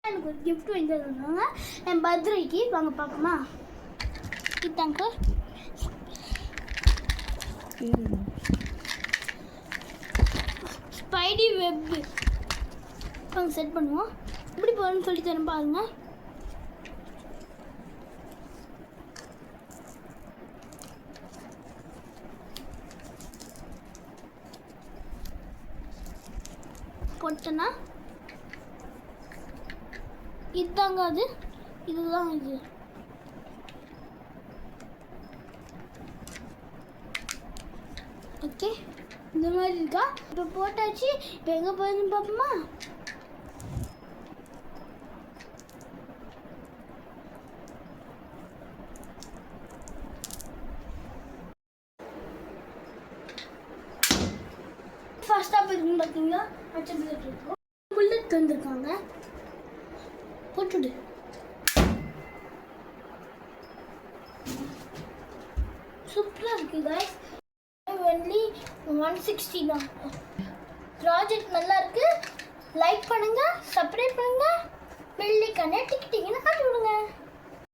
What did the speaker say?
எனக்கு ஒரு கிஃப்ட் வாங்கி தருவாங்க என் பர்த்டேக்கு. வாங்க பார்ப்போமா? இதாங்க ஸ்பைடி வெப். வாங்க செட் பண்ணுவோம். எப்படி போகணும்னு சொல்லி தரேன் பாருங்க. போட்டேன்னா இதுதாங்க அது. இதுதான் இது. ஓகே, இந்த மாதிரி இருக்கா? இப்போ போட்டாச்சு. இப்போ எங்கே போகுதுன்னு பார்ப்போமா? ஃபர்ஸ்ட்டாக போயிருக்குன்னு பார்த்தீங்களா? அச்சா புல்லட் இருக்கும். புல்லட் தந்துருக்காங்க. போட்டுடு. சூப்பராக இருக்குது guys. ஒன்லி 160 தான். ப்ராஜெக்ட் நல்லா இருக்குது. லைக் பண்ணுங்கள், சப்ஸ்கிரைப் பண்ணுங்கள், பெல் ஐகானை டிக் டிக்னு காட்டி விடுங்க.